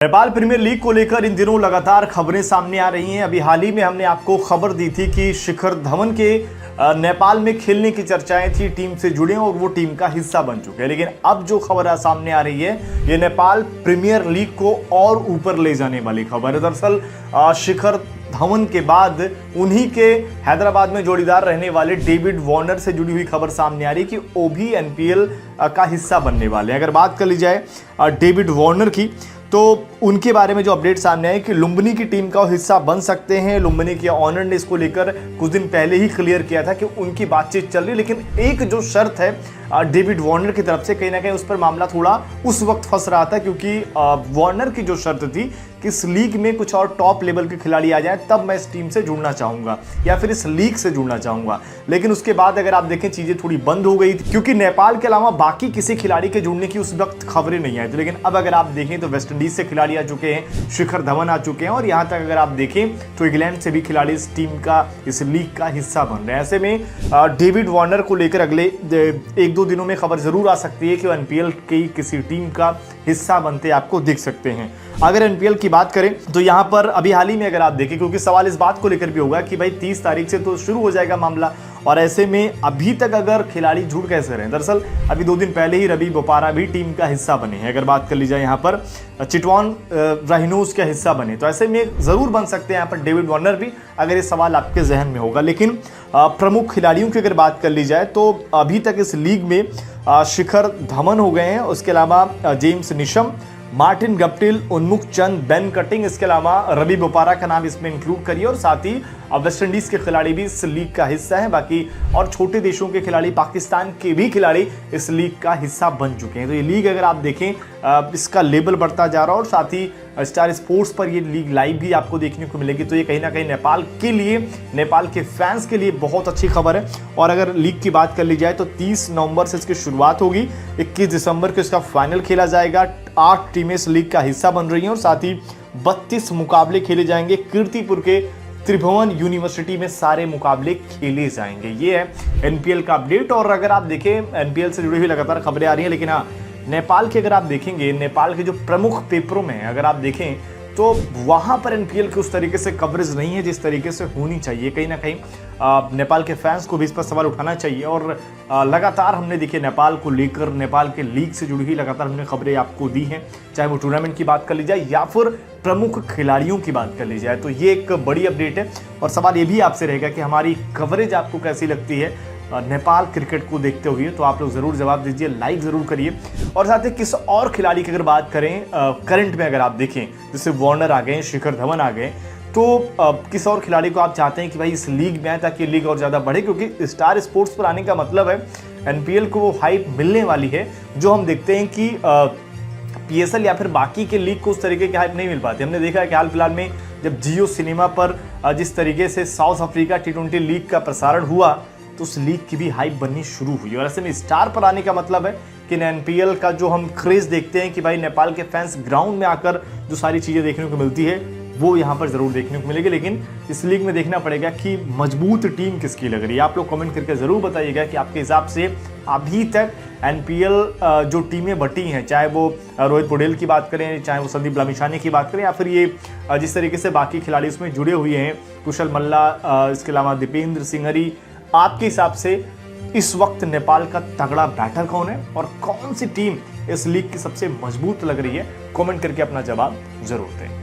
Nepal premiere league को लेकर इन दिनों लगातार खबरें सामने आ रही हैं। अभी हाल ही में हमने आपको खबर दी थी कि शिखर धवन के नेपाल में खेलने की चर्चाएं थी, टीम से जुड़े और वो टीम का हिस्सा बन चुके हैं। लेकिन अब जो खबर सामने आ रही है ये नेपाल प्रीमियर लीग को और ऊपर ले जाने वाली खबर है। दरअसल शिखर धवन के बाद उन्हीं के हैदराबाद में जोड़ीदार रहने वाले डेविड वार्नर से जुड़ी हुई खबर सामने आ रही है कि वो भी एनपीएल का हिस्सा बनने वाले हैं। अगर बात कर ली जाए डेविड वार्नर की, तो उनके बारे में जो अपडेट सामने आए कि लुम्बिनी की टीम का हिस्सा बन सकते हैं। लुम्बिनी के ऑनर ने इसको लेकर कुछ दिन पहले ही क्लियर किया था कि उनकी बातचीत चल रही है, लेकिन एक जो शर्त है डेविड वार्नर की तरफ से, कहीं ना कहीं उस पर मामला थोड़ा उस वक्त फंस रहा था, क्योंकि वार्नर की जो शर्त थी कि इस लीग में कुछ और टॉप लेवल के खिलाड़ी आ जाएं तब मैं इस टीम से जुड़ना चाहूंगा या फिर इस लीग से जुड़ना चाहूंगा। लेकिन उसके बाद अगर आप देखें चीजें थोड़ी बंद हो गई थी, क्योंकि नेपाल के अलावा बाकी किसी खिलाड़ी के जुड़ने की उस वक्त खबरें नहीं आई थी। लेकिन अब अगर आप देखें तो वेस्ट इंडीज से खिलाड़ी आ चुके हैं, शिखर धवन आ चुके हैं, और यहाँ तक अगर आप देखें तो इंग्लैंड से भी खिलाड़ी इस टीम का, इस लीग का हिस्सा बन रहे हैं। ऐसे में डेविड वार्नर को लेकर अगले एक दो दिनों में खबर जरूर आ सकती है कि वो एनपीएल की किसी टीम का हिस्सा बनते आपको दिख सकते हैं। अगर एनपीएल की बात करें तो यहाँ पर अभी हाल ही में अगर आप देखें, क्योंकि सवाल इस बात को लेकर भी होगा कि भाई 30 तारीख से तो शुरू हो जाएगा मामला, और ऐसे में अभी तक अगर खिलाड़ी जुड़ कैसे रहे। दरअसल अभी 2 दिन पहले ही रवि बोपारा भी टीम का हिस्सा बने हैं। अगर बात कर ली जाए यहाँ पर चितवन राइनोज का हिस्सा बने, तो ऐसे में जरूर बन सकते हैं यहाँ पर डेविड वार्नर भी, अगर ये सवाल आपके जहन में होगा। लेकिन प्रमुख खिलाड़ियों की अगर बात कर ली जाए तो अभी तक इस लीग में शिखर धवन हो गए हैं, उसके अलावा जेम्स निशम, मार्टिन गप्टिल, उन्मुख चंद, बेन कटिंग, इसके अलावा रवि बोपारा का नाम इसमें इंक्लूड करिए, और साथ ही वेस्ट इंडीज के खिलाड़ी भी इस लीग का हिस्सा है। बाकी और छोटे देशों के खिलाड़ी, पाकिस्तान के भी खिलाड़ी इस लीग का हिस्सा बन चुके हैं। तो ये लीग अगर आप देखें इसका लेवल बढ़ता जा रहा है, और साथ ही स्टार स्पोर्ट्स पर ये लीग लाइव भी आपको देखने को मिलेगी। तो ये कहीं ना कहीं नेपाल के लिए, नेपाल के फैंस के लिए बहुत अच्छी खबर है। और अगर लीग की बात कर ली जाए तो 30 नवंबर से इसकी शुरुआत होगी, 21 दिसंबर को इसका फाइनल खेला जाएगा। 8 टीमें इस लीग का हिस्सा बन रही हैं, और साथ ही 32 मुकाबले खेले जाएंगे। कीर्तिपुर के त्रिभुवन यूनिवर्सिटी में सारे मुकाबले खेले जाएंगे। ये है एनपीएल का अपडेट। और अगर आप देखें एनपीएल से जुड़ी हुई लगातार खबरें आ रही हैं, लेकिन हाँ, नेपाल के अगर आप देखेंगे, नेपाल के जो प्रमुख पेपरों में अगर आप देखें तो वहां पर एनपीएल की उस तरीके से कवरेज नहीं है जिस तरीके से होनी चाहिए। कहीं ना कहीं नेपाल के फैंस को भी इस पर सवाल उठाना चाहिए। और लगातार हमने देखिए नेपाल को लेकर, नेपाल के लीग से जुड़ी हुई लगातार हमने खबरें आपको दी हैं, चाहे वो टूर्नामेंट की बात कर ली जाए या फिर प्रमुख खिलाड़ियों की बात कर ली जाए। तो ये एक बड़ी अपडेट है, और सवाल ये भी आपसे रहेगा कि हमारी कवरेज आपको कैसी लगती है नेपाल क्रिकेट को देखते हुए। तो आप लोग जरूर जवाब दीजिए, लाइक जरूर करिए। और साथ ही किस और खिलाड़ी की अगर बात करें करंट में, अगर आप देखें जैसे वार्नर आ गए, शिखर धवन आ गए, तो किस और खिलाड़ी को आप चाहते हैं कि भाई इस लीग में आए ताकि लीग और ज़्यादा बढ़े, क्योंकि स्टार स्पोर्ट्स पर आने का मतलब है एनपीएल को वो हाइप मिलने वाली है जो हम देखते हैं कि पीएसएल या फिर बाकी के लीग को उस तरीके की हाइप नहीं मिल पाती। हमने देखा है कि हाल फिलहाल में जब जियो सिनेमा पर जिस तरीके से साउथ अफ्रीका T20 लीग का प्रसारण हुआ, तो उस लीग की भी हाइप बननी शुरू हुई। और ऐसे में स्टार पर आने का मतलब है कि एनपीएल का जो हम क्रेज देखते हैं कि भाई नेपाल के फैंस ग्राउंड में आकर जो सारी चीज़ें देखने को मिलती है वो यहाँ पर जरूर देखने को मिलेगी। लेकिन इस लीग में देखना पड़ेगा कि मजबूत टीम किसकी लग रही है। आप लोग कमेंट करके जरूर बताइएगा कि आपके हिसाब से अभी तक एनपीएल जो टीमें बटी हैं, चाहे वो रोहित पौडेल की बात करें, चाहे वो संदीप लामिछाने की बात करें, या फिर ये जिस तरीके से बाकी खिलाड़ी उसमें जुड़े हुए हैं, कुशल मल्ला, इसके अलावा दीपेंद्र सिंहरी, आपके हिसाब से इस वक्त नेपाल का तगड़ा बैटर कौन है और कौन सी टीम इस लीग की सबसे मजबूत लग रही है? कमेंट करके अपना जवाब जरूर दें।